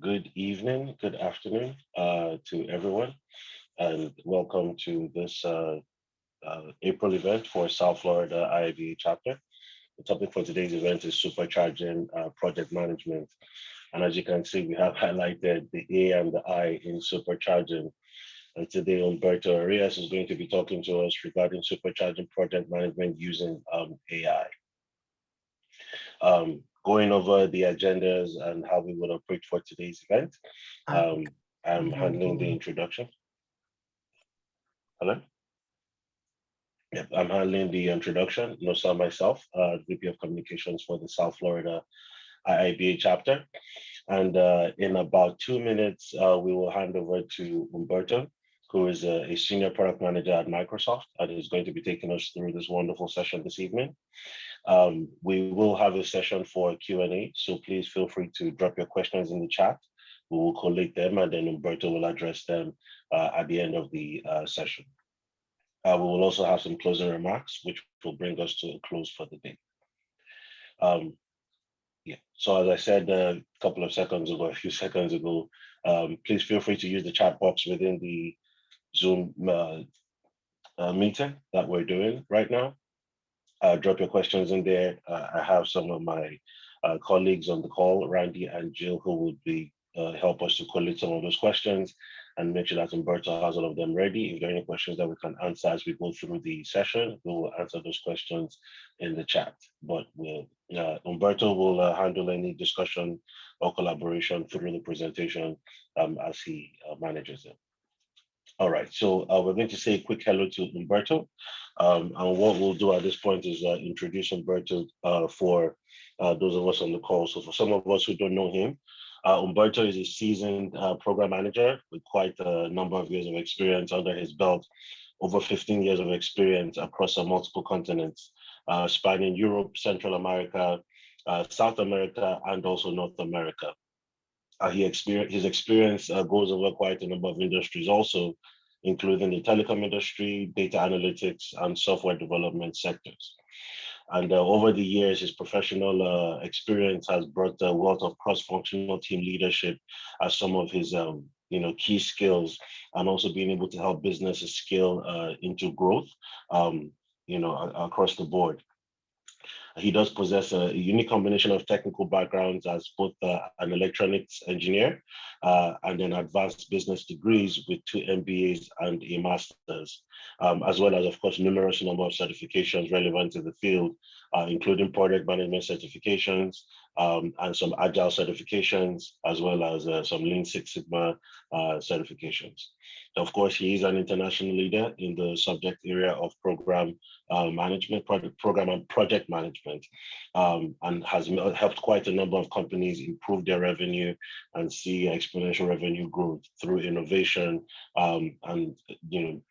Good evening, good afternoon to everyone, and welcome to this April event for South Florida IIBA chapter. The topic for today's event is supercharging project management. And as you can see, we have highlighted the A and the I in supercharging. And today, Humberto Arias is going to be talking to us regarding supercharging project management using AI. Going over the agendas and how we will approach for today's event. Um, I'm handling the introduction. Hello? Yep, I'm handling the introduction. Nosa myself, VP of Communications for the South Florida IIBA chapter. And in about 2 minutes, we will hand over to Humberto, who is a senior product manager at Microsoft and is going to be taking us through this wonderful session this evening. We will have a session for Q&A, so please feel free to drop your questions in the chat. We will collate them and then Humberto will address them at the end of the session. We will also have some closing remarks, which will bring us to a close for the day. Yeah, so as I said a couple of seconds ago, a few seconds ago, please feel free to use the chat box within the Zoom meeting that we're doing right now. Drop your questions in there. I have some of my colleagues on the call, Randy and Jill, who would be help us to collate some of those questions and make sure that Humberto has all of them ready. If there are any questions that we can answer as we go through the session, we will answer those questions in the chat. But Humberto will handle any discussion or collaboration through the presentation as he manages it. All right, so we're going to say a quick hello to Humberto. And what we'll do at this point is introduce Humberto for those of us on the call. So for some of us who don't know him, Humberto is a seasoned program manager with quite a number of years of experience under his belt, over 15 years of experience across multiple continents, spanning Europe, Central America, South America, and also North America. His experience goes over quite a number of industries also, including the telecom industry, data analytics, and software development sectors. And over the years, his professional experience has brought a wealth of cross-functional team leadership as some of his key skills, and also being able to help businesses scale into growth across the board. He does possess a unique combination of technical backgrounds as both an electronics engineer and then advanced business degrees with 2 MBAs and a master's, as well as, of course, numerous number of certifications relevant to the field, including project management certifications and some agile certifications, as well as some Lean Six Sigma certifications. Of course, he is an international leader in the subject area of program management, program and project management, and has helped quite a number of companies improve their revenue and see exponential revenue growth through innovation and the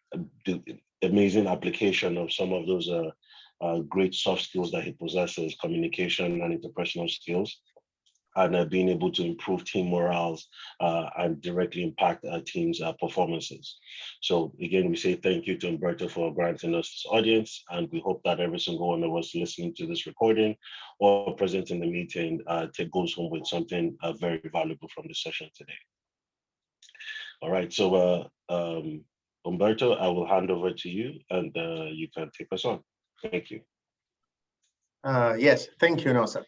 amazing application of some of those great soft skills that he possesses, communication and interpersonal skills, and being able to improve team morales and directly impact our team's performances. So again, we say thank you to Humberto for granting us this audience, and we hope that every single one of us listening to this recording or present in the meeting goes home with something very valuable from the session today. All right, so Humberto, I will hand over to you, and you can take us on. Thank you. Yes, thank you, Nosa.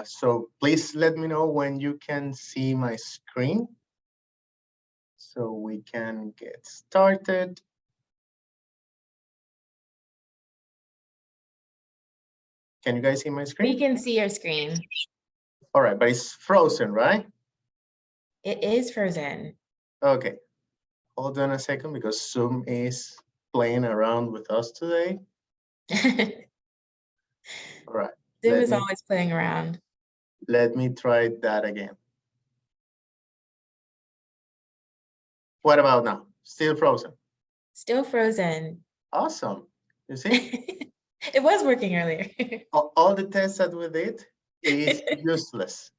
So please let me know when you can see my screen so we can get started. Can you guys see my screen? We can see your screen. All right, but it's frozen, right? It is frozen. Okay, hold on a second because Zoom is playing around with us today. All right. Zoom is always playing around. Let me try that again. What about now? Still frozen? Still frozen. Awesome. You see? It was working earlier. All the tests that we did is useless.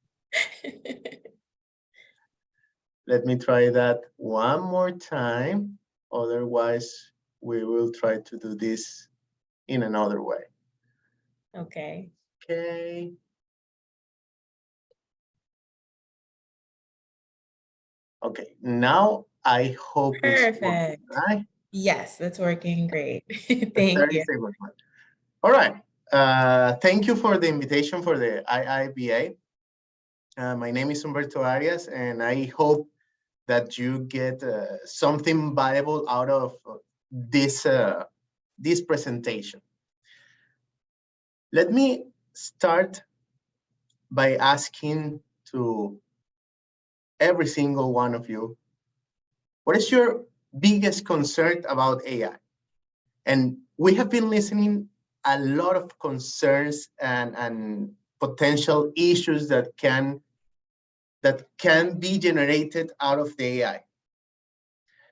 Let me try that one more time. Otherwise, we will try to do this in another way. Okay. Okay. Okay, now I hope it's working, Perfect. right? Yes, that's working great. The Thank 30 you. second one. All right. Thank you for the invitation for the IIBA. My name is Humberto Arias, and I hope that you get something valuable out of this presentation. Let me start by asking to every single one of you, what is your biggest concern about AI? And we have been listening a lot of concerns and potential issues that can be generated out of the AI.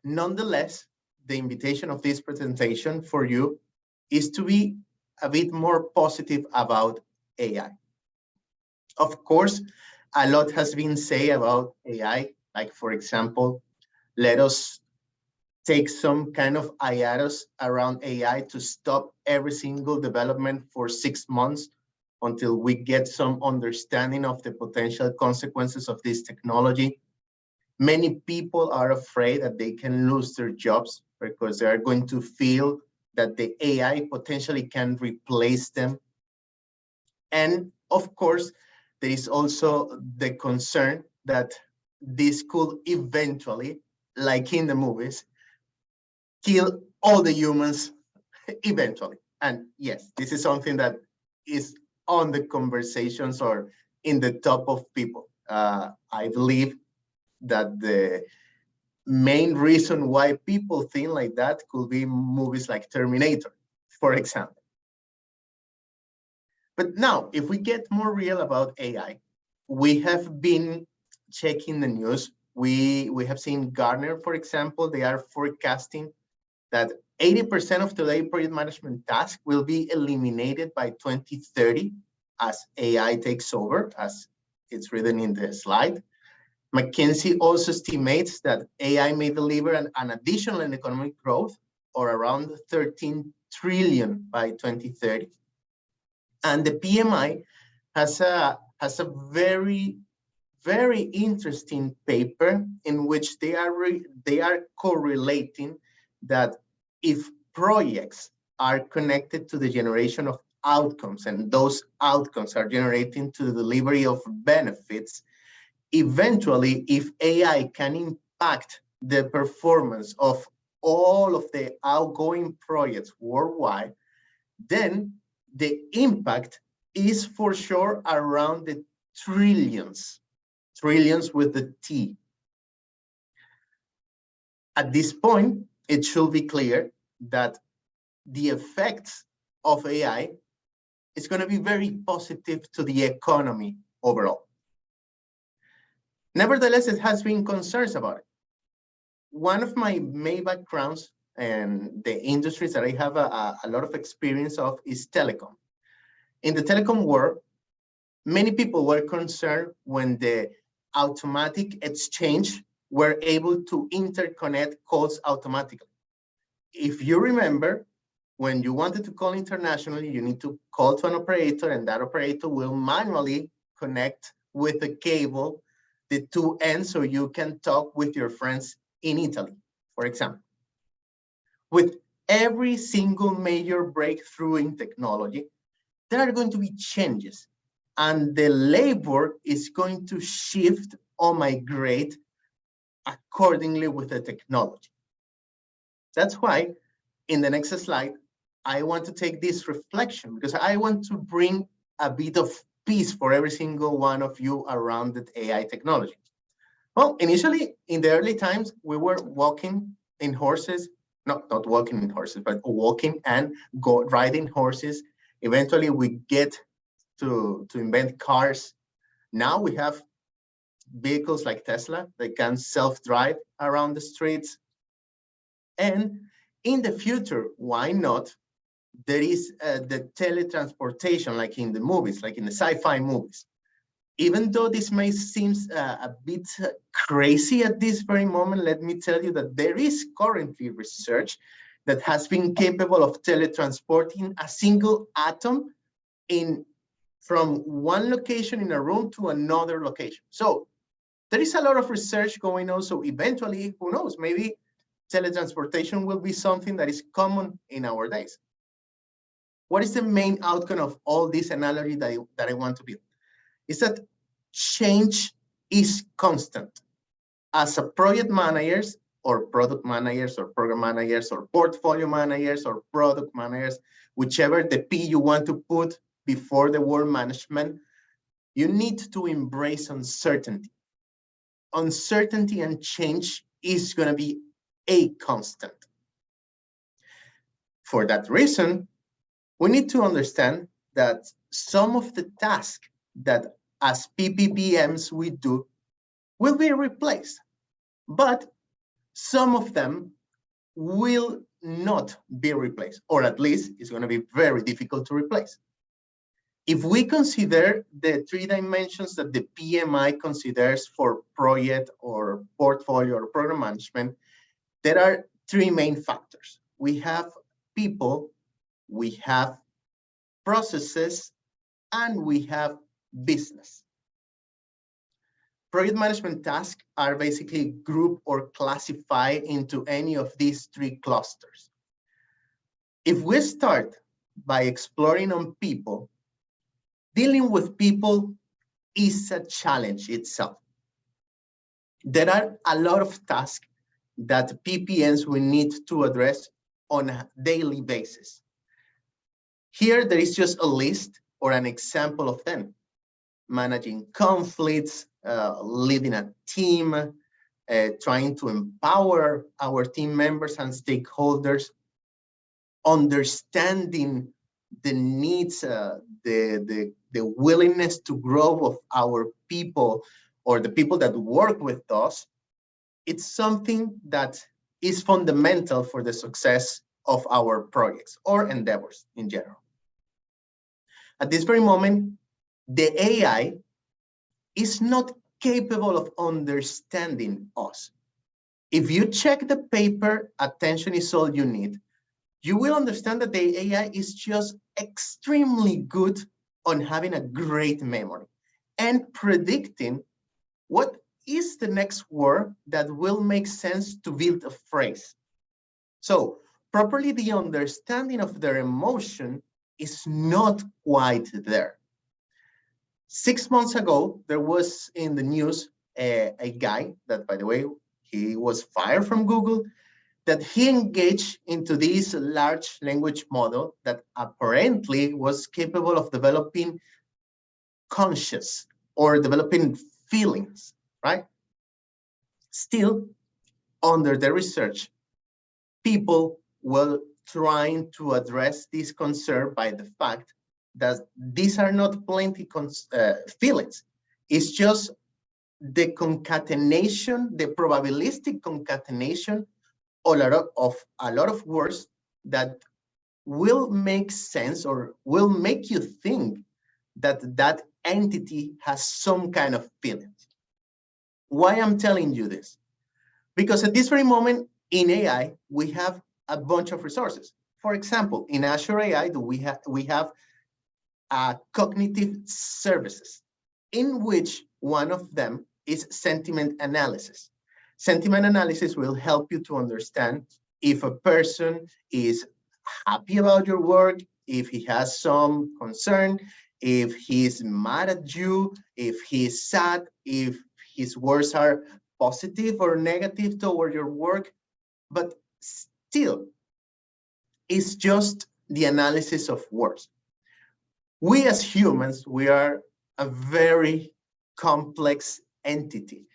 Nonetheless, the invitation of this presentation for you is to be a bit more positive about AI. Of course, a lot has been said about AI, like for example, let us take some kind of hiatus around AI to stop every single development for 6 months until we get some understanding of the potential consequences of this technology. Many people are afraid that they can lose their jobs because they are going to feel that the AI potentially can replace them. And of course, there is also the concern that this could eventually, like in the movies, kill all the humans eventually. And yes, this is something that is on the conversations or in the top of people. I believe that the main reason why people think like that could be movies like Terminator, for example. But now, if we get more real about AI, we have been checking the news. We have seen Gartner, for example, they are forecasting that 80% of today project management tasks will be eliminated by 2030 as AI takes over, as it's written in the slide. McKinsey also estimates that AI may deliver an additional economic growth or around 13 trillion by 2030. And the PMI has a very, very interesting paper in which they are correlating that if projects are connected to the generation of outcomes and those outcomes are generating to the delivery of benefits, eventually, if AI can impact the performance of all of the outgoing projects worldwide, then the impact is for sure around the trillions with the T. At this point, it should be clear that the effects of AI is going to be very positive to the economy overall. Nevertheless, it has been concerns about it. One of my main backgrounds and the industries that I have a lot of experience of is telecom. In the telecom world, many people were concerned when the automatic exchange were able to interconnect calls automatically. If you remember, when you wanted to call internationally, you need to call to an operator, and that operator will manually connect with a cable the two ends so you can talk with your friends in Italy, for example. With every single major breakthrough in technology, there are going to be changes, and the labor is going to shift or migrate accordingly with the technology. That's why in the next slide, I want to take this reflection because I want to bring a bit of peace for every single one of you around the AI technology. Well, initially, in the early times, we were walking in horses, not walking in horses, but walking and riding horses. Eventually, we get to invent cars. Now we have vehicles like Tesla that can self-drive around the streets. And in the future, why not? There is the teletransportation, like in the movies, like in the sci-fi movies. Even though this may seem a bit crazy at this very moment, let me tell you that there is currently research that has been capable of teletransporting a single atom from one location in a room to another location. So there is a lot of research going on. So eventually, who knows, maybe teletransportation will be something that is common in our days. What is the main outcome of all this analogy that I want to build? Is that change is constant. As a project managers or product managers or program managers or portfolio managers or product managers, whichever the P you want to put before the word management, you need to embrace uncertainty. Uncertainty and change is going to be a constant. For that reason, we need to understand that some of the tasks that as PPPMs we do will be replaced, but some of them will not be replaced, or at least it's going to be very difficult to replace. If we consider the 3 dimensions that the PMI considers for project or portfolio or program management, there are 3 main factors. We have people, we have processes, and we have business. Project management tasks are basically grouped or classified into any of these 3 clusters. If we start by exploring on people, dealing with people is a challenge itself. There are a lot of tasks that PPNs will need to address on a daily basis. Here, there is just a list or an example of them. Managing conflicts, leading a team, trying to empower our team members and stakeholders, understanding the needs, the willingness to grow of our people or the people that work with us. It's something that is fundamental for the success of our projects or endeavors in general. At this very moment, the AI is not capable of understanding us. If you check the paper, attention is all you need, you will understand that the AI is just extremely good on having a great memory and predicting what is the next word that will make sense to build a phrase. So properly the understanding of their emotion is not quite there. 6 months ago, there was in the news a guy that, by the way, he was fired from Google, that he engaged into this large language model that apparently was capable of developing conscious or developing feelings, right? Still, under the research, people were trying to address this concern by the fact that these are not plenty feelings. It's just the concatenation, the probabilistic concatenation of a lot of words that will make sense or will make you think that that entity has some kind of feelings. Why I'm telling you this? Because at this very moment in AI, we have a bunch of resources. For example, in Azure AI, we have cognitive services, in which one of them is sentiment analysis. Sentiment analysis will help you to understand if a person is happy about your work, if he has some concern, if he's mad at you, if he's sad, if his words are positive or negative toward your work. But still, it's just the analysis of words. We as humans, we are a very complex entity.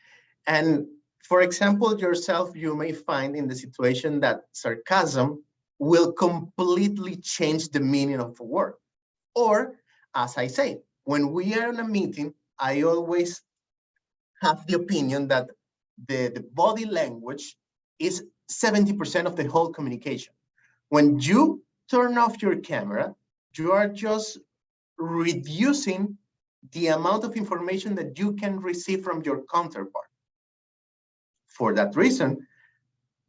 And for example, yourself, you may find in the situation that sarcasm will completely change the meaning of a word. Or, as I say, when we are in a meeting, I always have the opinion that the body language is 70% of the whole communication. When you turn off your camera, you are just reducing the amount of information that you can receive from your counterpart. For that reason,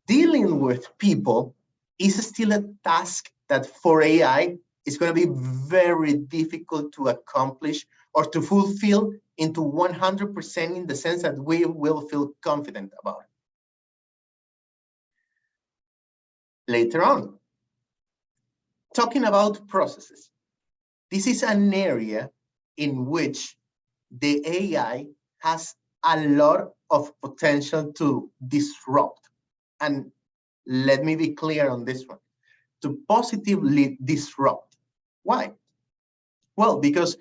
dealing with people is still a task that for AI is going to be very difficult to accomplish or to fulfill into 100% in the sense that we will feel confident about it. Later on, talking about processes. This is an area in which the AI has a lot of potential to disrupt. And let me be clear on this one, to positively disrupt. Why? Well, because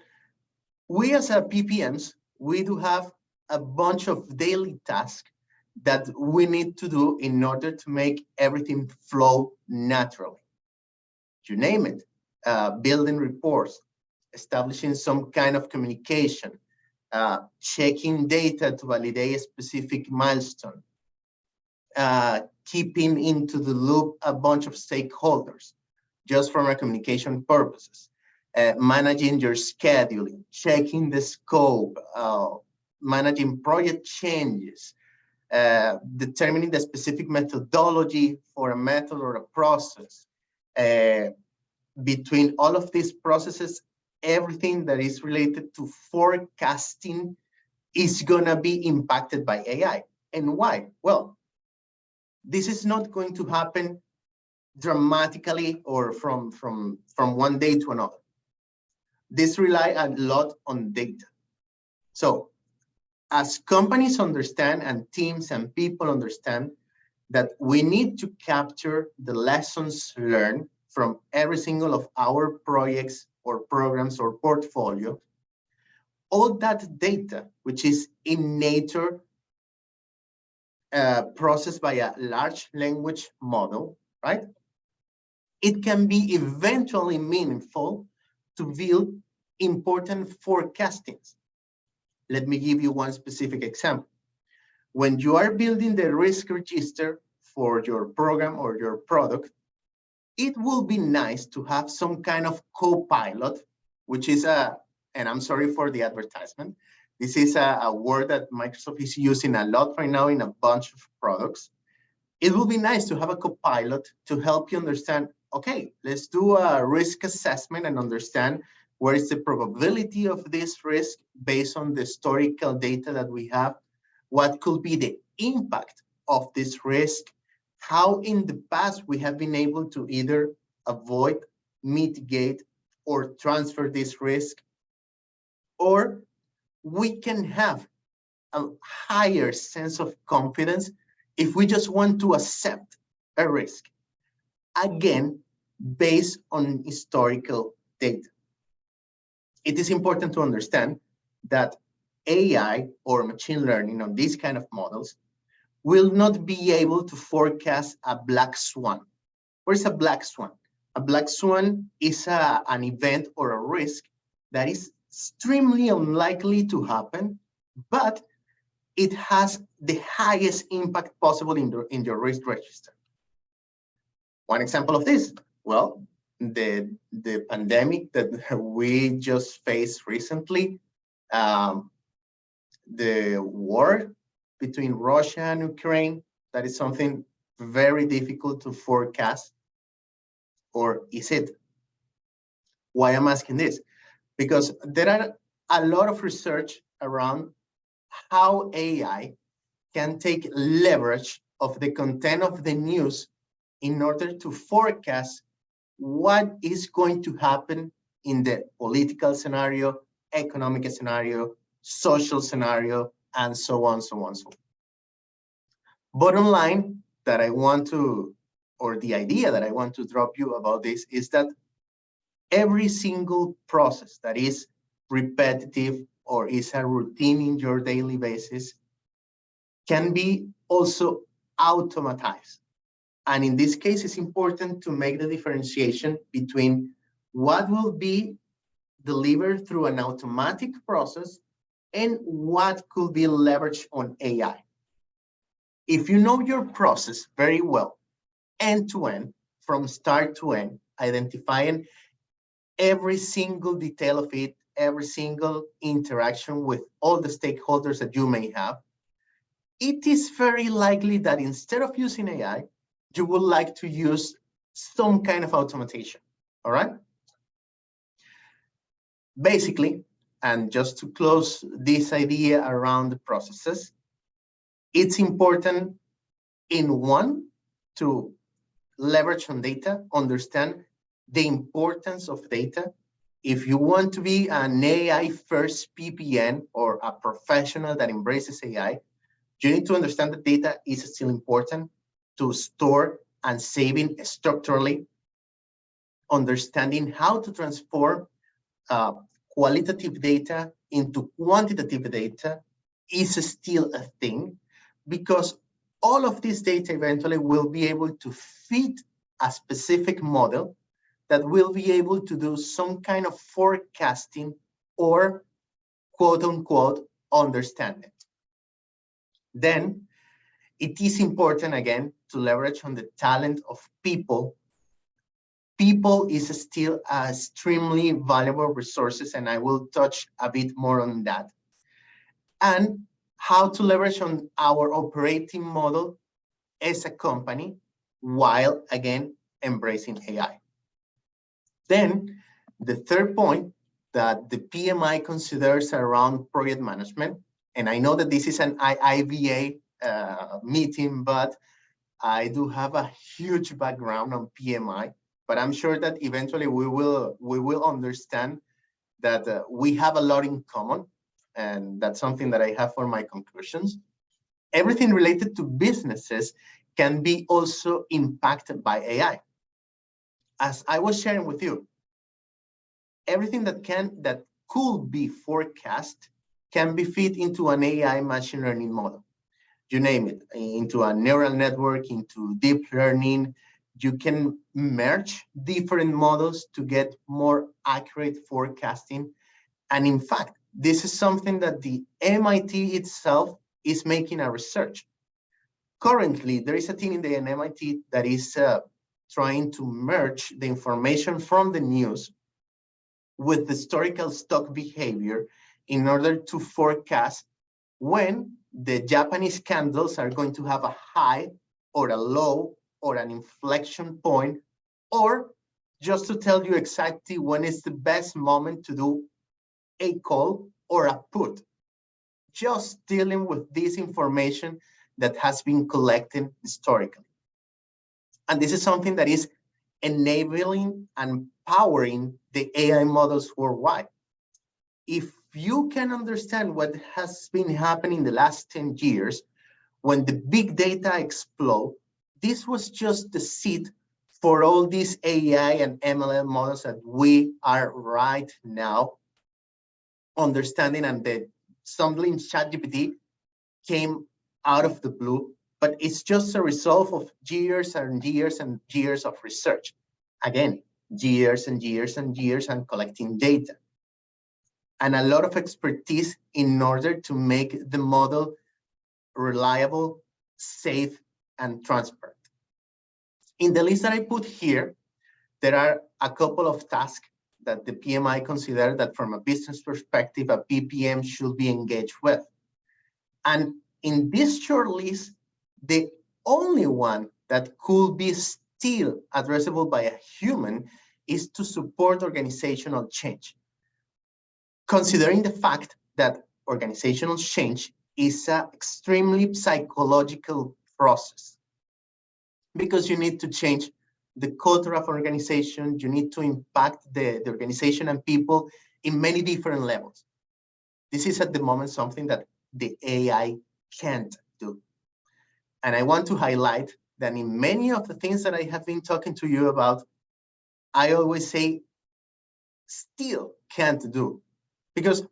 we as a PPMs, we do have a bunch of daily tasks that we need to do in order to make everything flow naturally. You name it, building reports, establishing some kind of communication, checking data to validate a specific milestone, keeping into the loop a bunch of stakeholders, just from a communication purposes, managing your scheduling, checking the scope, managing project changes, determining the specific methodology for a method or a process. Between all of these processes, everything that is related to forecasting is gonna be impacted by AI. And why? Well, this is not going to happen dramatically or from one day to another. This relies a lot on data. So as companies understand and teams and people understand that we need to capture the lessons learned from every single of our projects or programs or portfolio, all that data, which is in nature processed by a large language model, right? It can be eventually meaningful to build important forecastings. Let me give you one specific example. When you are building the risk register for your program or your product, it will be nice to have some kind of co-pilot, which is and I'm sorry for the advertisement, this is a word that Microsoft is using a lot right now in a bunch of products. It will be nice to have a co-pilot to help you understand, okay, let's do a risk assessment and understand where is the probability of this risk based on the historical data that we have, what could be the impact of this risk, how in the past we have been able to either avoid, mitigate, or transfer this risk, or we can have a higher sense of confidence if we just want to accept a risk, again, based on historical data. It is important to understand that AI or machine learning on these kind of models will not be able to forecast a black swan. What is a black swan? A black swan is an event or a risk that is extremely unlikely to happen, but it has the highest impact possible in your risk register. One example of this, well, the pandemic that we just faced recently, the war between Russia and Ukraine, that is something very difficult to forecast, or is it? Why I'm asking this? Because there are a lot of research around how AI can take leverage of the content of the news in order to forecast what is going to happen in the political scenario, economic scenario, social scenario, and so on, so on, so on. Bottom line that I want to, or the idea that I want to drop you about this is that every single process that is repetitive or is a routine in your daily basis can be also automatized. And in this case, it's important to make the differentiation between what will be delivered through an automatic process and what could be leveraged on AI. If you know your process very well, end to end, from start to end, identifying every single detail of it, every single interaction with all the stakeholders that you may have, it is very likely that instead of using AI, you would like to use some kind of automation, all right? Basically, And just to close this idea around the processes, it's important in one to leverage on data, understand the importance of data. If you want to be an AI first PPN or a professional that embraces AI, you need to understand that data is still important to store and saving structurally, understanding how to transform qualitative data into quantitative data is still a thing, because all of this data eventually will be able to fit a specific model that will be able to do some kind of forecasting or quote unquote understanding. Then it is important again to leverage on the talent of people. People is still a extremely valuable resources, and I will touch a bit more on that. And how to leverage on our operating model as a company while again embracing AI. Then the third point that the PMI considers around project management, and I know that this is an IIBA meeting, but I do have a huge background on PMI, but I'm sure that eventually we will understand that we have a lot in common, and that's something that I have for my conclusions. Everything related to businesses can be also impacted by AI. As I was sharing with you, everything that could be forecast can be fit into an AI machine learning model. You name it, into a neural network, into deep learning. You can merge different models to get more accurate forecasting. And in fact, this is something that the MIT itself is making a research. Currently, there is a team in the MIT that is trying to merge the information from the news with historical stock behavior in order to forecast when the Japanese candles are going to have a high or a low or an inflection point, or just to tell you exactly when is the best moment to do a call or a put. Just dealing with this information that has been collected historically. And this is something that is enabling and powering the AI models worldwide. If you can understand what has been happening in the last 10 years, when the big data explode, this was just the seed for all these AI and MLM models that we are right now understanding, and the stumbling ChatGPT came out of the blue, but it's just a result of years and years and years of research. Again, years and years and years and collecting data. And a lot of expertise in order to make the model reliable, safe, and transparent. In the list that I put here, there are a couple of tasks that the PMI consider that from a business perspective, a PPM should be engaged with. And in this short list, the only one that could be still addressable by a human is to support organizational change. Considering the fact that organizational change is an extremely psychological process, because you need to change the culture of organization, you need to impact the organization and people in many different levels. This is at the moment something that the AI can't do. And I want to highlight that in many of the things that I have been talking to you about, I always say still can't do, because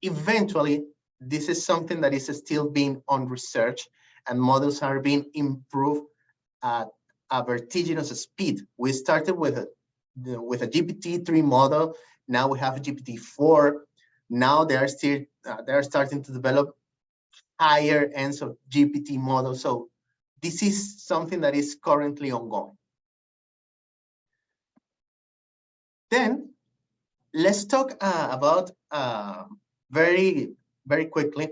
eventually this is something that is still being on research, and models are being improved at a vertiginous speed. We started with a GPT-3 model. Now we have a GPT-4. Now they are starting to develop higher ends of GPT models. So this is something that is currently ongoing. Then let's talk about very quickly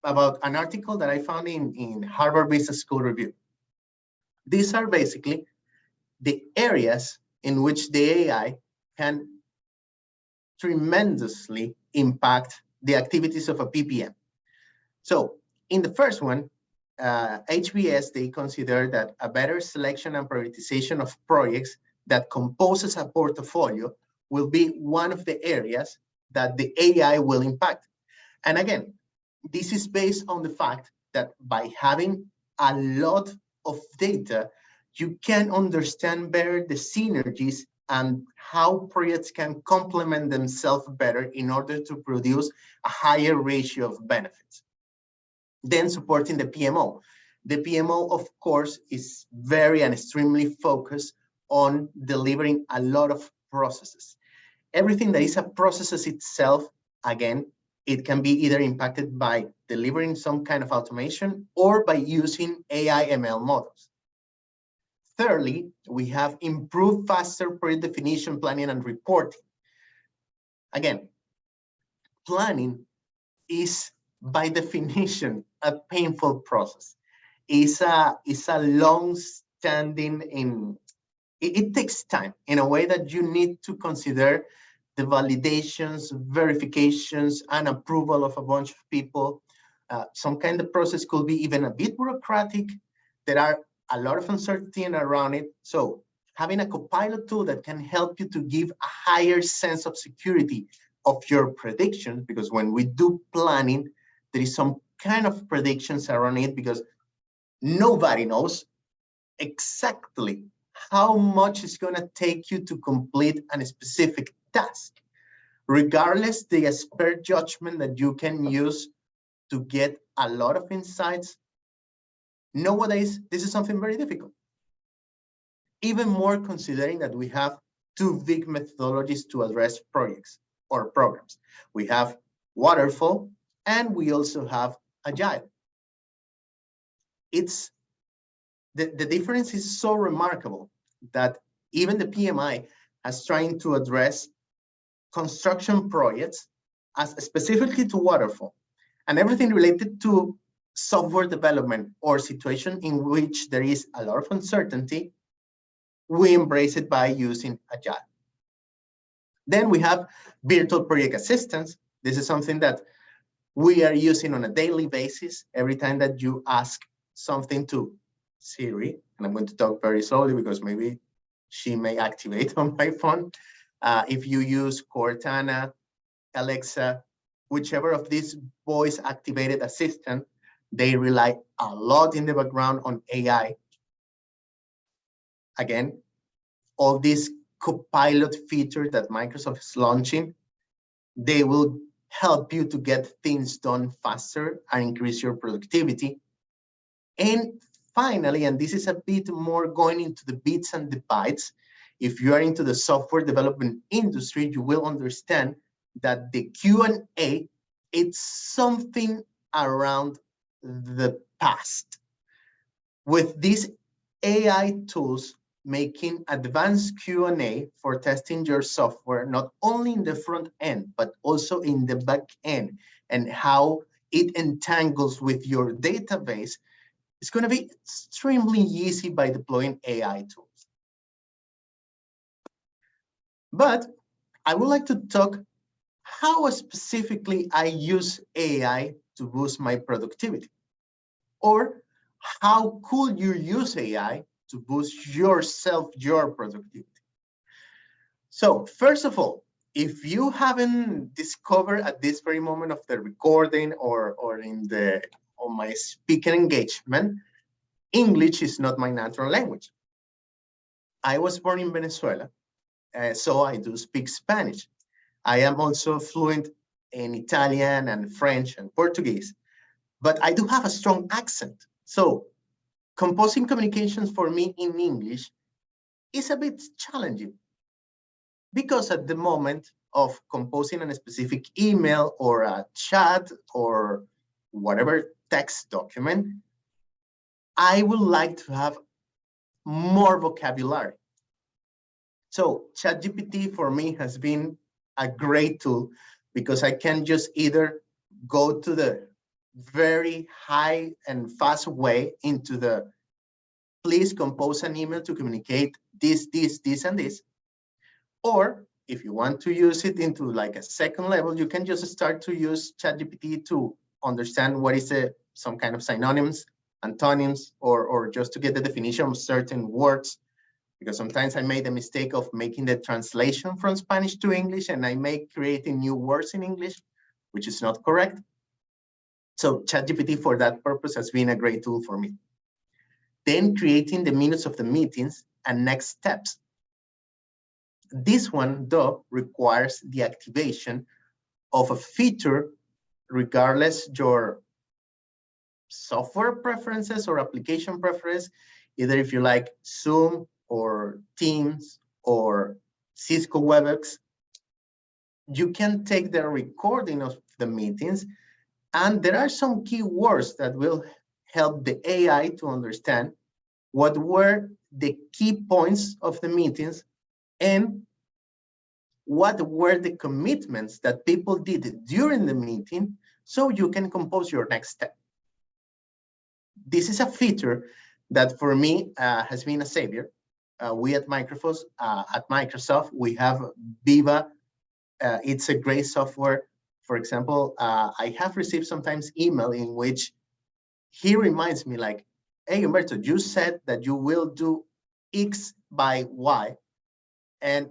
about an article that I found in Harvard Business School Review. These are basically the areas in which the AI can tremendously impact the activities of a PPM. So in the first one, HBS, they consider that a better selection and prioritization of projects that composes a portfolio will be one of the areas that the AI will impact. And again, this is based on the fact that by having a lot of data, you can understand better the synergies and how projects can complement themselves better in order to produce a higher ratio of benefits. Then supporting the PMO. The PMO, of course, is very and extremely focused on delivering a lot of processes. Everything that is a process itself, again, it can be either impacted by delivering some kind of automation or by using AI ML models. Thirdly, we have improved faster project definition, planning, and reporting. Again, planning is by definition a painful process. It's a long-standing it takes time in a way that you need to consider the validations, verifications, and approval of a bunch of people. Some kind of process could be even a bit bureaucratic. There are a lot of uncertainty around it. So having a copilot tool that can help you to give a higher sense of security of your predictions, because when we do planning, there is some kind of predictions around it because nobody knows exactly how much it's going to take you to complete a specific task. Regardless, the expert judgment that you can use to get a lot of insights, nowadays, this is something very difficult. Even more considering that we have two big methodologies to address projects or programs. We have waterfall, and we also have agile. The difference is so remarkable that even the PMI has trying to address construction projects as specifically to waterfall, and everything related to software development or situation in which there is a lot of uncertainty, we embrace it by using agile. Then we have virtual project assistants. This is something that we are using on a daily basis. Every time that you ask something to Siri, and I'm going to talk very slowly because maybe she may activate on my phone. If you use Cortana, Alexa, whichever of these voice activated assistant, they rely a lot in the background on AI. Again, all these Copilot features that Microsoft is launching, they will help you to get things done faster and increase your productivity. And finally, and this is a bit more going into the bits and the bytes, if you are into the software development industry, you will understand that the Q&A, it's something around the past. With these AI tools making advanced Q&A for testing your software, not only in the front end, but also in the back end, and how it entangles with your database, it's going to be extremely easy by deploying AI tools. But I would like to talk how specifically I use AI to boost my productivity, or how could you use AI to boost yourself, your productivity. So first of all, if you haven't discovered at this very moment of the recording or on my speaking engagement, English is not my natural language. I was born in Venezuela, so I do speak Spanish. I am also fluent in Italian and French and Portuguese, but I do have a strong accent. So composing communications for me in English is a bit challenging because at the moment of composing a specific email or a chat or whatever text document, I would like to have more vocabulary. So ChatGPT for me has been a great tool because I can just either go to the very high and fast way into the please compose an email to communicate this, and this, or if you want to use it into like a second level, you can just start to use ChatGPT to understand what is some kind of synonyms, antonyms, or just to get the definition of certain words. Because sometimes I made the mistake of making the translation from Spanish to English, and I may creating new words in English, which is not correct. So ChatGPT for that purpose has been a great tool for me. Then creating the minutes of the meetings and next steps. This one, though, requires the activation of a feature regardless your software preferences or application preference, either if you like Zoom or Teams or Cisco WebEx, you can take the recording of the meetings, and there are some keywords that will help the AI to understand what were the key points of the meetings and what were the commitments that people did during the meeting, so you can compose your next step. This is a feature that for me has been a savior. We at Microsoft, we have Viva. It's a great software. For example, I have received sometimes email in which he reminds me like, hey, Humberto, you said that you will do X by Y. And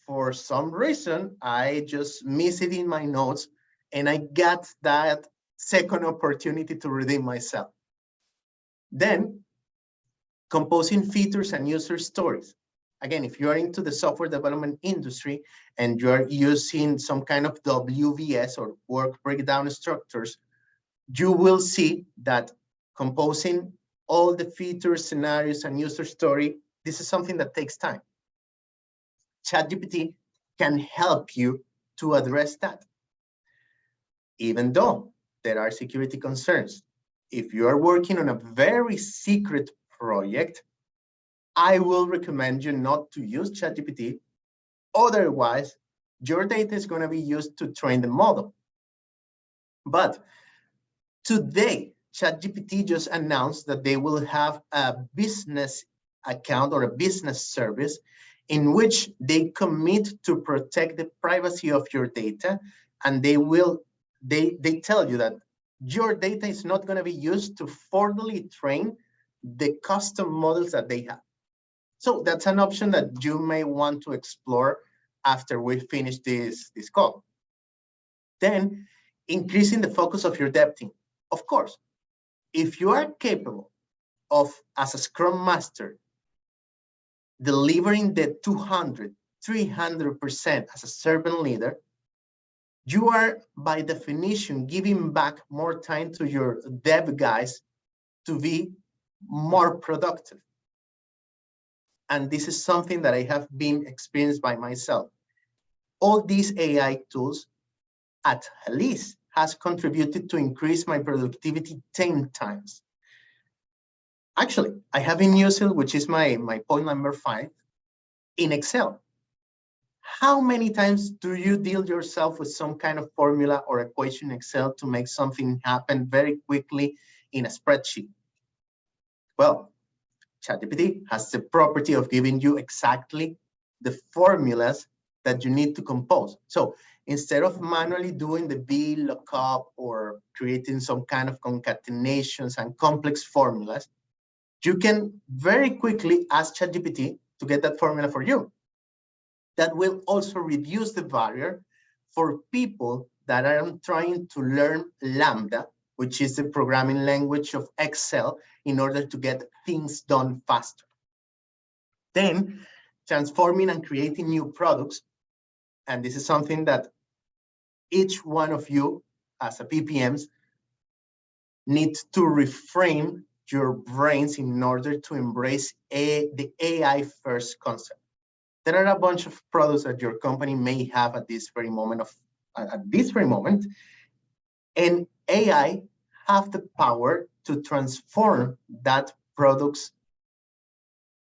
for some reason, I just miss it in my notes, and I got that second opportunity to redeem myself. Then, composing features and user stories. Again, if you are into the software development industry and you're using some kind of WBS or work breakdown structures, you will see that composing all the features, scenarios, and user story, this is something that takes time. ChatGPT can help you to address that. Even though there are security concerns, if you are working on a very secret project, I will recommend you not to use ChatGPT. Otherwise, your data is going to be used to train the model. But today, ChatGPT just announced that they will have a business account or a business service in which they commit to protect the privacy of your data, and they tell you that your data is not going to be used to furtherly train the custom models that they have. So that's an option that you may want to explore after we finish this call. Then, increasing the focus of your dev team. Of course, if you are capable of, as a Scrum Master, delivering the 200, 300% as a servant leader, you are by definition giving back more time to your dev guys to be more productive. And this is something that I have been experienced by myself. All these AI tools at least has contributed to increase my productivity 10 times. Actually, I have been using, which is my point number 5, in Excel. How many times do you deal yourself with some kind of formula or equation in Excel to make something happen very quickly in a spreadsheet? Well, ChatGPT has the property of giving you exactly the formulas that you need to compose. So instead of manually doing the VLOOKUP or creating some kind of concatenations and complex formulas, you can very quickly ask ChatGPT to get that formula for you. That will also reduce the barrier for people that are trying to learn Lambda, which is the programming language of Excel, in order to get things done faster. Then, transforming and creating new products. And this is something that each one of you as a PPMs need to reframe your brains in order to embrace the AI first concept. There are a bunch of products that your company may have at this very moment, and AI have the power to transform that products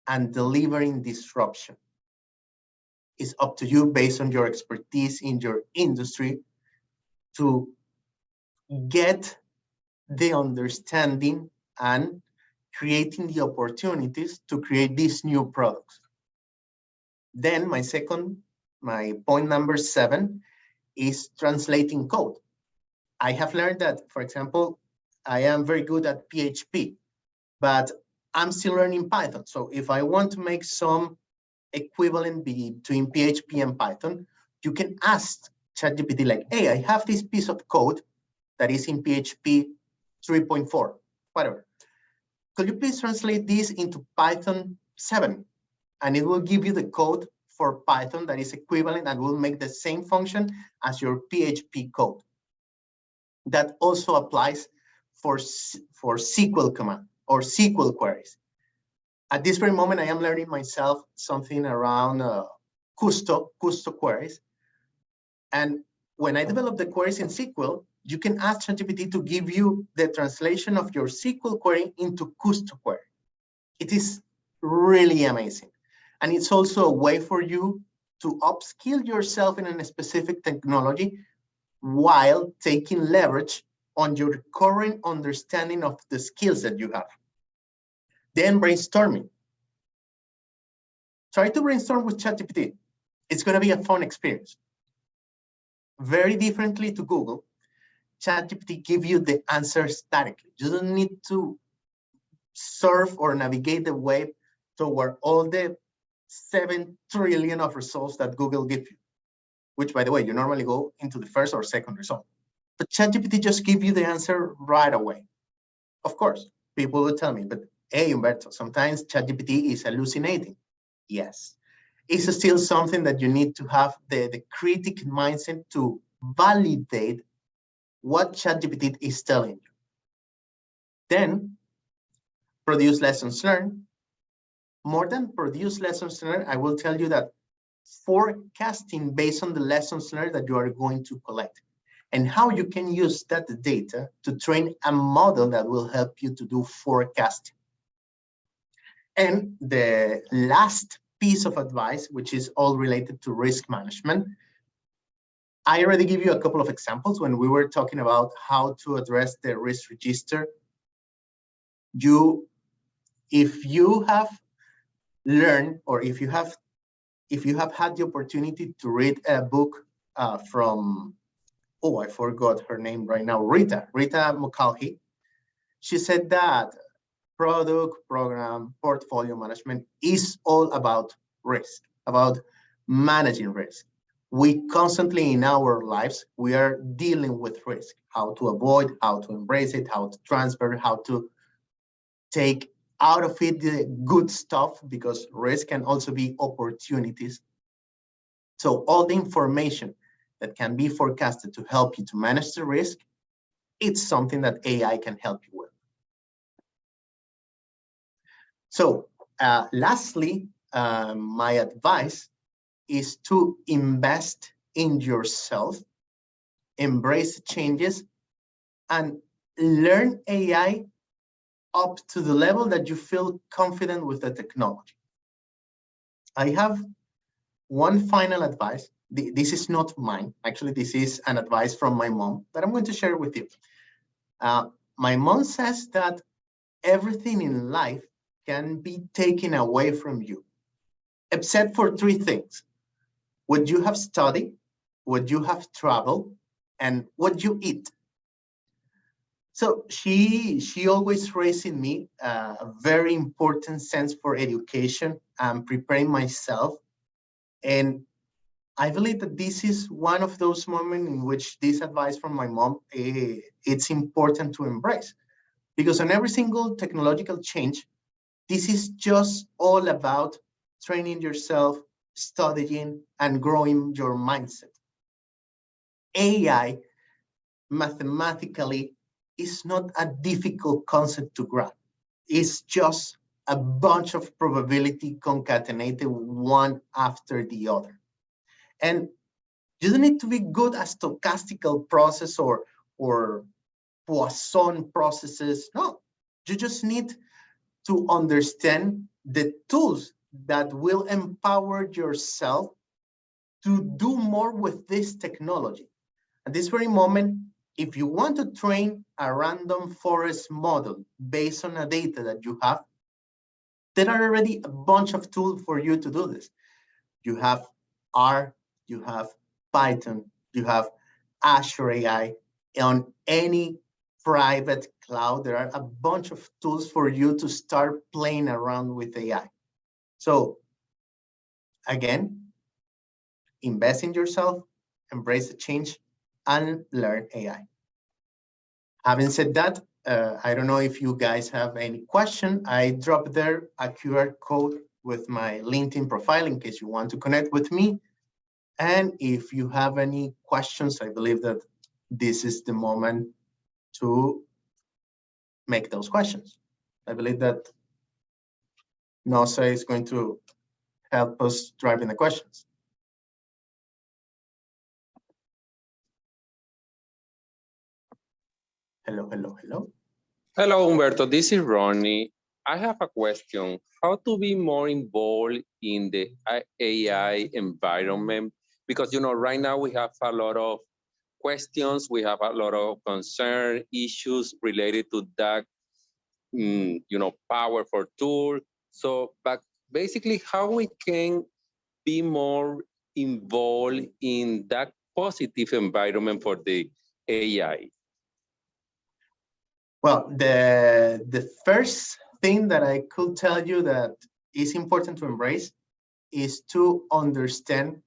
and delivering disruption. It's up to you, based on your expertise in your industry, to get the understanding and creating the opportunities to create these new products. Then my second My point number 7 is translating code. I have learned that, for example, I am very good at PHP, but I'm still learning Python. So if I want to make some equivalent between PHP and Python, you can ask ChatGPT like, hey, I have this piece of code that is in PHP 3.4, whatever. Could you please translate this into Python 7? And it will give you the code for Python that is equivalent and will make the same function as your PHP code. That also applies for SQL command or SQL queries. At this very moment, I am learning myself something around custo queries. And when I develop the queries in SQL, you can ask ChatGPT to give you the translation of your SQL query into custo query. It is really amazing. And it's also a way for you to upskill yourself in a specific technology while taking leverage on your current understanding of the skills that you have. Then brainstorming. Try to brainstorm with ChatGPT. It's going to be a fun experience. Very differently to Google, ChatGPT gives you the answers statically. You don't need to surf or navigate the web toward all the 7 trillion of results that Google gives you, which, by the way, you normally go into the first or second result. But ChatGPT just gives you the answer right away. Of course, people will tell me, but hey, Humberto, sometimes ChatGPT is hallucinating. Yes, it's still something that you need to have the critical mindset to validate what ChatGPT is telling you. Then produce lessons learned. More than produce lessons learned, I will tell you that forecasting based on the lessons learned that you are going to collect and how you can use that data to train a model that will help you to do forecasting. And the last piece of advice, which is all related to risk management. I already gave you a couple of examples when we were talking about how to address the risk register. If you have learned, or if you have had the opportunity to read a book from, oh, I forgot her name right now, Rita Mulcahy. She said that product, program, portfolio management is all about risk, about managing risk. We constantly in our lives, we are dealing with risk, how to avoid, how to embrace it, how to transfer, how to take out of it the good stuff, because risk can also be opportunities. So all the information that can be forecasted to help you to manage the risk, it's something that AI can help you with. So lastly, my advice is to invest in yourself, embrace changes, and learn AI up to the level that you feel confident with the technology. I have one final advice. This is not mine. Actually, this is an advice from my mom that I'm going to share with you. My mom says that everything in life can be taken away from you, except for 3 things: what you have studied, what you have traveled, and what you eat. So she always raised in me a very important sense for education and preparing myself. And I believe that this is one of those moments in which this advice from my mom, it's important to embrace. Because on every single technological change, this is just all about training yourself, studying, and growing your mindset. AI, mathematically, is not a difficult concept to grasp. It's just a bunch of probability concatenated one after the other. And you don't need to be good at stochastical process or Poisson processes. No, you just need to understand the tools that will empower yourself to do more with this technology. At this very moment, if you want to train a random forest model based on the data that you have, there are already a bunch of tools for you to do this. You have R, you have Python, you have Azure AI. On any private cloud, there are a bunch of tools for you to start playing around with AI. So again, invest in yourself, embrace the change, and learn AI. Having said that, I don't know if you guys have any question. I dropped there a QR code with my LinkedIn profile in case you want to connect with me. And if you have any questions, I believe that this is the moment to make those questions. I believe that Nosa is going to help us driving the questions. Hello, hello, hello. Hello, Humberto. This is Ronnie. I have a question. How to be more involved in the AI environment? Because, right now we have a lot of questions. We have a lot of concern issues related to that, powerful tool. So, but basically how we can be more involved in that positive environment for the AI? Well, the first thing that I could tell you that is important to embrace is to understand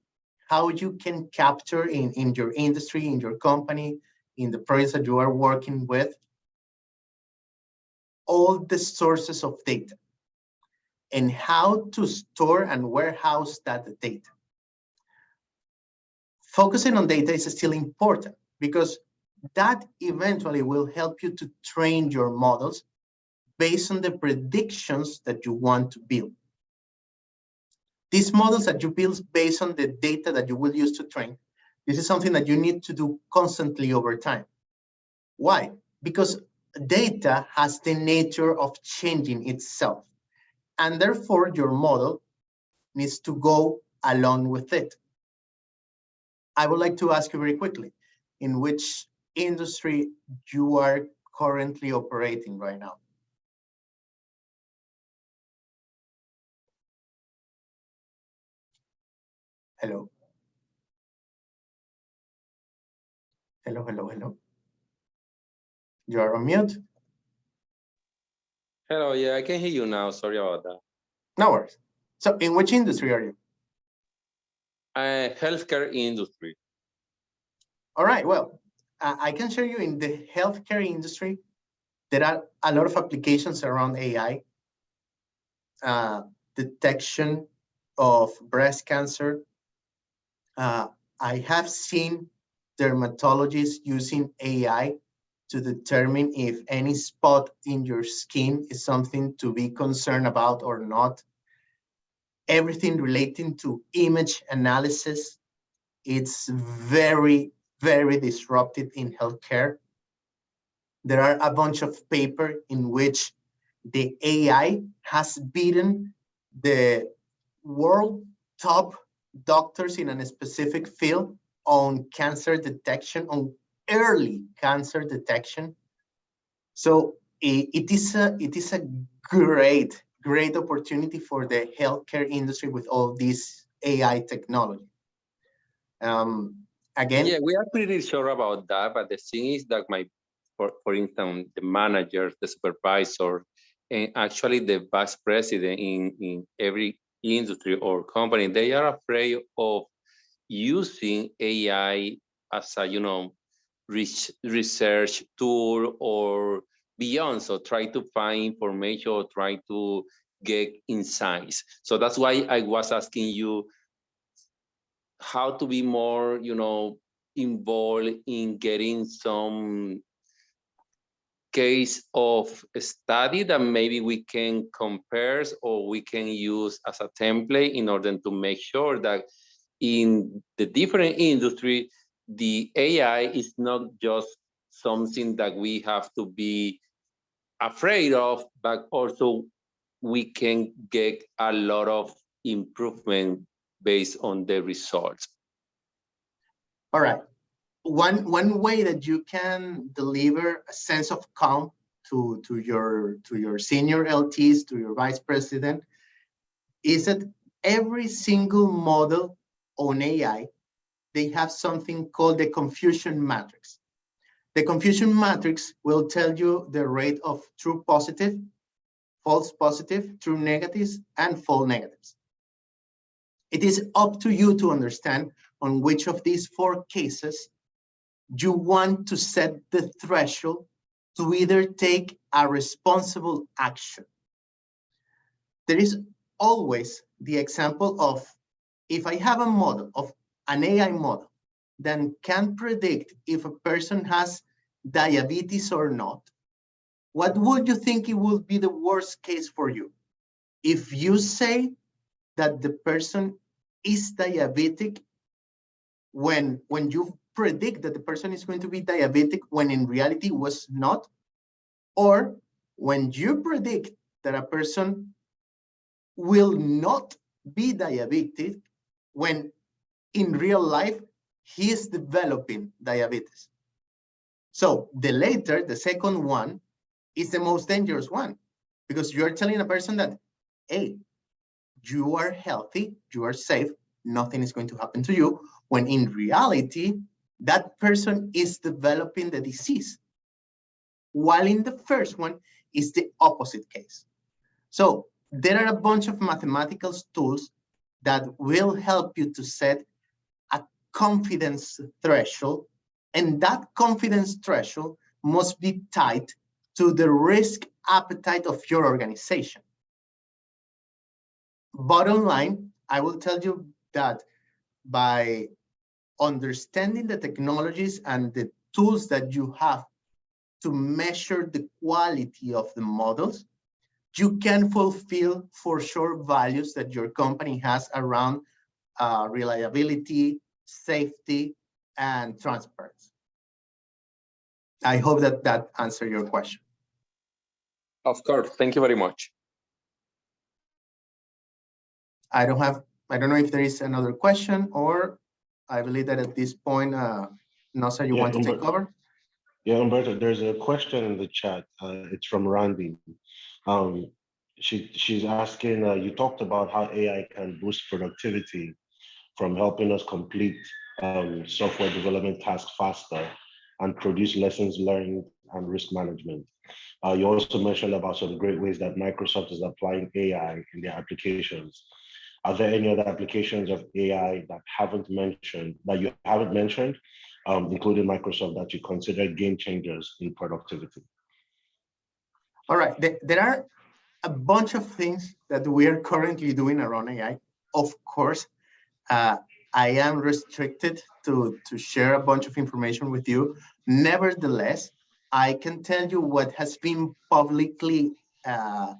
how you can capture in your industry, in your company, in the projects that you are working with, all the sources of data and how to store and warehouse that data. Focusing on data is still important because that eventually will help you to train your models based on the predictions that you want to build. These models that you build based on the data that you will use to train, this is something that you need to do constantly over time. Why? Because data has the nature of changing itself, and therefore your model needs to go along with it. I would like to ask you very quickly, in which industry you are currently operating right now? Hello? Hello, hello, hello. You are on mute. Hello, yeah, I can hear you now. Sorry about that. No worries. So in which industry are you? Healthcare industry. All right, well, I can share you in the healthcare industry, there are a lot of applications around AI, detection of breast cancer. I have seen dermatologists using AI to determine if any spot in your skin is something to be concerned about or not. Everything relating to image analysis, it's very, very disruptive in healthcare. There are a bunch of papers in which the AI has beaten the world top doctors in a specific field on cancer detection, on early cancer detection. So it is a great opportunity for the healthcare industry with all this AI technology. Again, yeah, we are pretty sure about that, but the thing is that for instance, the managers, the supervisor, and actually the vice president in every industry or company, they are afraid of using AI as a, research tool or beyond. So try to find information or try to get insights. So that's why I was asking you how to be more, involved in getting some case of study that maybe we can compare or we can use as a template in order to make sure that in the different industry, the AI is not just something that we have to be afraid of, but also we can get a lot of improvement based on the results. all right. One way that you can deliver a sense of calm to your senior LTs, to your vice president, is that every single model on AI they have something called the confusion matrix. The confusion matrix will tell you the rate of true positive, false positive, true negatives, and false negatives. It is up to you to understand on which of these 4 cases you want to set the threshold to either take a responsible action. There is always the example of, if I have a model of an AI model that can predict if a person has diabetes or not, what would you think it would be the worst case for you? If you say that the person is diabetic when you predict that the person is going to be diabetic when in reality was not, or when you predict that a person will not be diabetic when in real life he is developing diabetes. So the later, the second one, is the most dangerous one, because you're telling a person that, hey, you are healthy, you are safe, nothing is going to happen to you, when in reality, that person is developing the disease. While in the first one is the opposite case. So there are a bunch of mathematical tools that will help you to set a confidence threshold, and that confidence threshold must be tied to the risk appetite of your organization. Bottom line, I will tell you that by understanding the technologies and the tools that you have to measure the quality of the models, you can fulfill for sure values that your company has around reliability, safety, and transparency. I hope that that answered your question. Of course, thank you very much. I don't know if there is another question, or I believe that at this point, Nosa, you want to take over? Yeah, Humberto, there's a question in the chat. It's from Randy. She's asking, you talked about how AI can boost productivity from helping us complete software development tasks faster and produce lessons learned and risk management. You also mentioned about some great ways that Microsoft is applying AI in their applications. Are there any other applications of AI that you haven't mentioned, including Microsoft, that you consider game changers in productivity? All right, there are a bunch of things that we are currently doing around AI. Of course, I am restricted to share a bunch of information with you. Nevertheless, I can tell you what has been publicly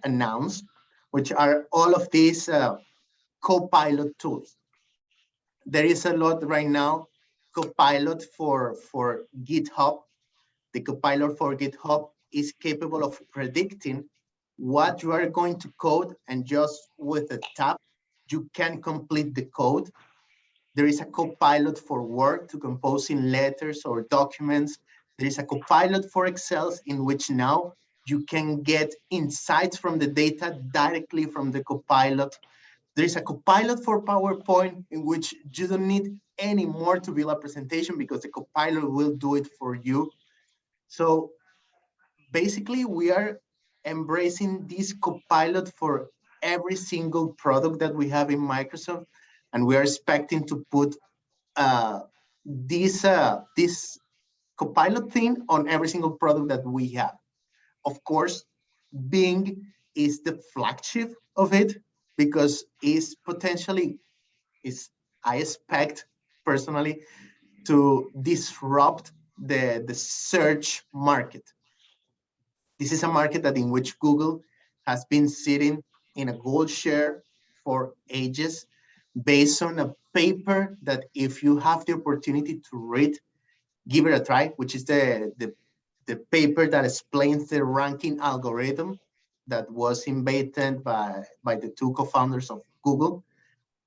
announced, which are all of these Copilot tools. There is a lot right now, Copilot for GitHub. The Copilot for GitHub is capable of predicting what you are going to code, and just with a tap, you can complete the code. There is a Copilot for Word to composing letters or documents. There is a Copilot for Excel in which now you can get insights from the data directly from the Copilot. There is a Copilot for PowerPoint in which you don't need any more to build a presentation because the Copilot will do it for you. So basically, we are embracing this Copilot for every single product that we have in Microsoft, and we are expecting to put this Copilot thing on every single product that we have. Of course, Bing is the flagship of it because I expect personally to disrupt the search market. This is a market that in which Google has been sitting in a gold share for ages based on a paper that if you have the opportunity to read, give it a try, which is the paper that explains the ranking algorithm that was invented by the 2 co-founders of Google.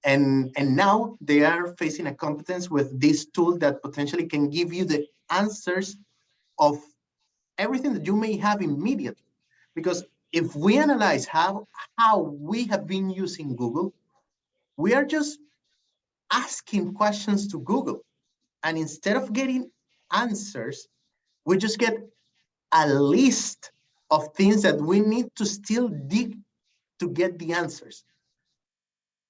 And now they are facing a competence with this tool that potentially can give you the answers of everything that you may have immediately. Because if we analyze how we have been using Google, we are just asking questions to Google. And instead of getting answers, we just get a list of things that we need to still dig to get the answers.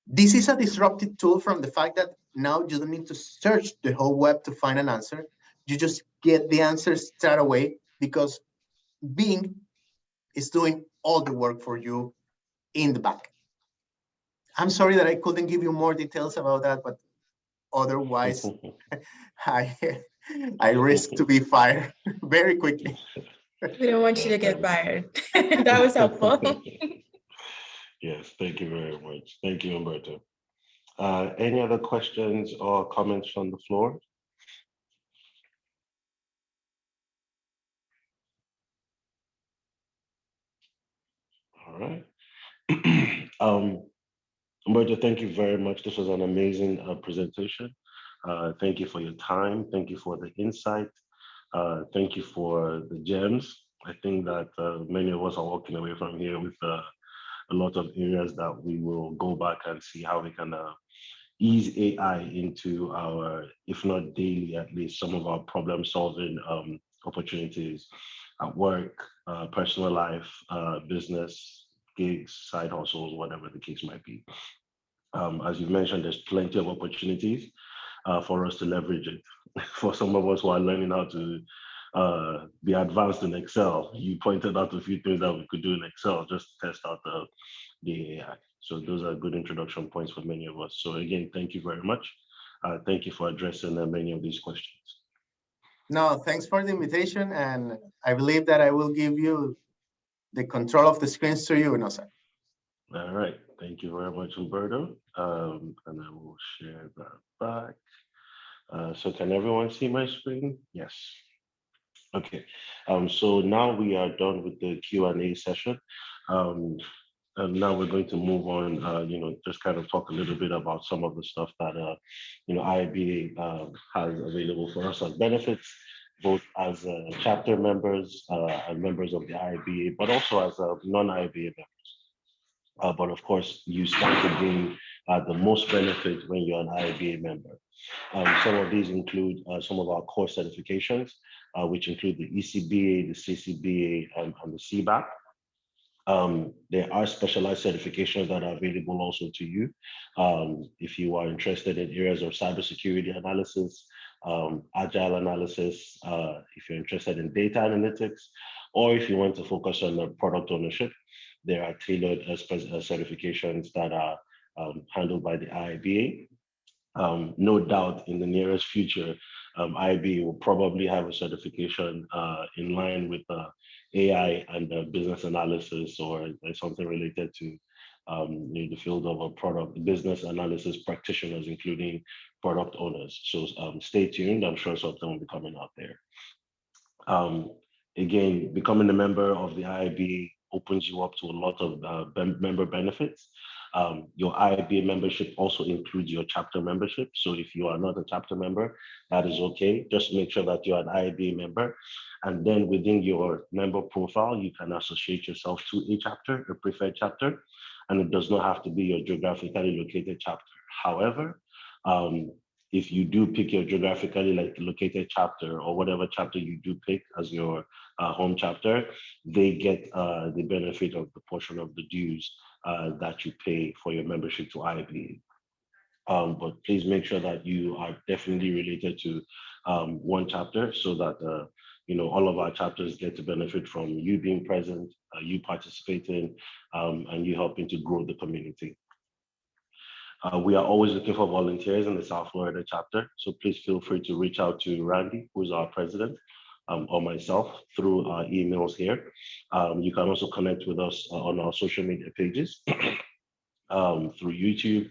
This is a disruptive tool from the fact that now you don't need to search the whole web to find an answer. You just get the answers straight away because Bing is doing all the work for you in the back. I'm sorry that I couldn't give you more details about that, but otherwise, I risk to be fired very quickly. We don't want you to get fired. That was helpful. Yes, thank you very much. Thank you, Humberto. Any other questions or comments from the floor? All right. Humberto, thank you very much. This was an amazing presentation. Thank you for your time. Thank you for the insight. Thank you for the gems. I think that many of us are walking away from here with a lot of areas that we will go back and see how we can ease AI into our, if not daily, at least some of our problem solving opportunities at work, personal life, business, gigs, side hustles, whatever the case might be. As you mentioned, there's plenty of opportunities for us to leverage it. For some of us who are learning how to be advanced in Excel, you pointed out a few things that we could do in Excel just to test out the AI. So those are good introduction points for many of us. So again, thank you very much. Thank you for addressing many of these questions. No, thanks for the invitation. And I believe that I will give you the control of the screens to you, Nosa. All right. Thank you very much, Humberto. And I will share that back. So can everyone see my screen? Yes. Okay. So now we are done with the Q&A session. And now we're going to move on, just kind of talk a little bit about some of the stuff that, IIBA has available for us as benefits, both as chapter members and members of the IIBA, but also as non-IIBA members. But of course, you stand to gain the most benefit when you're an IIBA member. Some of these include some of our core certifications, which include the ECBA, the CCBA, and the CBAC. There are specialized certifications that are available also to you. If you are interested in areas of cybersecurity analysis, agile analysis, if you're interested in data analytics, or if you want to focus on the product ownership, there are tailored certifications that are handled by the IIBA. No doubt in the nearest future, IIBA will probably have a certification in line with AI and business analysis or something related to the field of a product, business analysis practitioners, including product owners. So stay tuned. I'm sure something will be coming out there. Again, becoming a member of the IIBA opens you up to a lot of member benefits. Your IIBA membership also includes your chapter membership. So if you are not a chapter member, that is okay. Just make sure that you're an IIBA member. And then within your member profile, you can associate yourself to a chapter, a preferred chapter, and it does not have to be your geographically located chapter. However, if you do pick your geographically located chapter or whatever chapter you do pick as your home chapter, they get the benefit of the portion of the dues that you pay for your membership to IIBA. But please make sure that you are definitely related to one chapter so that all of our chapters get to benefit from you being present, you participating, and you helping to grow the community. We are always looking for volunteers in the South Florida chapter, so please feel free to reach out to Randy, who's our president, or myself through our emails here. You can also connect with us on our social media pages through YouTube,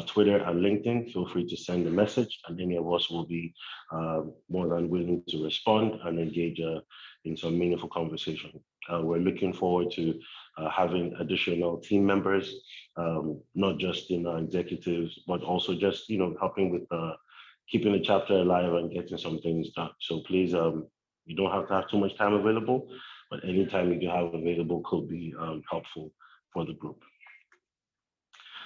Twitter, and LinkedIn. Feel free to send a message, and any of us will be more than willing to respond and engage in some meaningful conversation. We're looking forward to having additional team members, not just in our executives, but also just helping with keeping the chapter alive and getting some things done. So please, you don't have to have too much time available, but any time you do have available could be helpful for the group.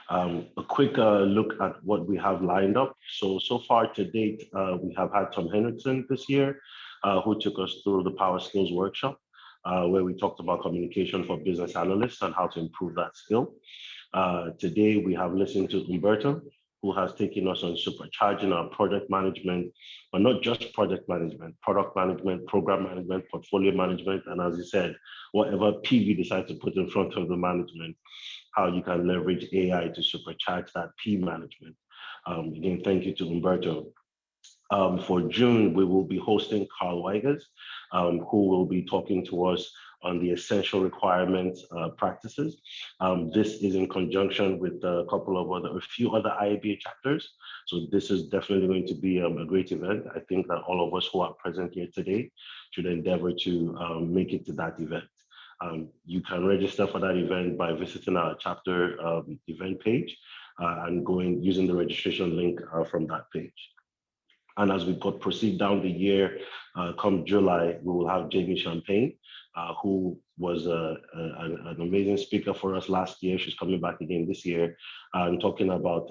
A quick look at what we have lined up. So far to date, we have had Tom Henriksen this year, who took us through the Power Skills Workshop, where we talked about communication for business analysts and how to improve that skill. Today, we have listened to Humberto, who has taken us on supercharging our project management, but not just project management, product management, program management, portfolio management, and as he said, whatever P we decide to put in front of the management, how you can leverage AI to supercharge that P management. Again, thank you to Humberto. For June, we will be hosting Carl Weigers, who will be talking to us on the essential requirements practices. This is in conjunction with a few other IABA chapters. So this is definitely going to be a great event. I think that all of us who are present here today should endeavor to make it to that event. You can register for that event by visiting our chapter event page and using the registration link from that page. And as we proceed down the year, come July, we will have Jamie Champagne, who was an amazing speaker for us last year. She's coming back again this year and talking about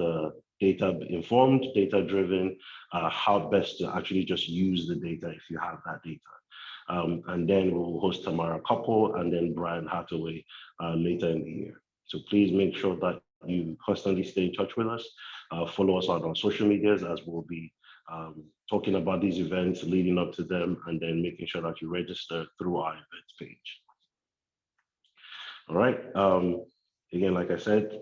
data-informed, data-driven, how best to actually just use the data if you have that data. And then we'll host Tamara Couple and then Brian Hathaway later in the year. So please make sure that you constantly stay in touch with us. Follow us on our social medias, as we'll be talking about these events leading up to them, and then making sure that you register through our events page. All right. Again, like I said,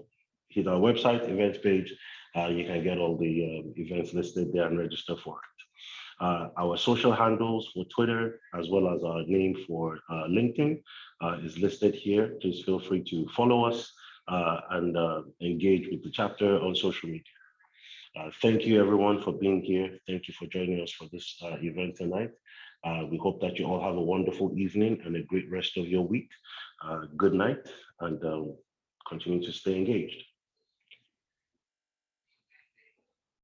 hit our website, events page. You can get all the events listed there and register for it. Our social handles for Twitter, as well as our name for LinkedIn, is listed here. Please feel free to follow us and engage with the chapter on social media. Thank you, everyone, for being here. Thank you for joining us for this event tonight. We hope that you all have a wonderful evening and a great rest of your week. Good night, and continue to stay engaged.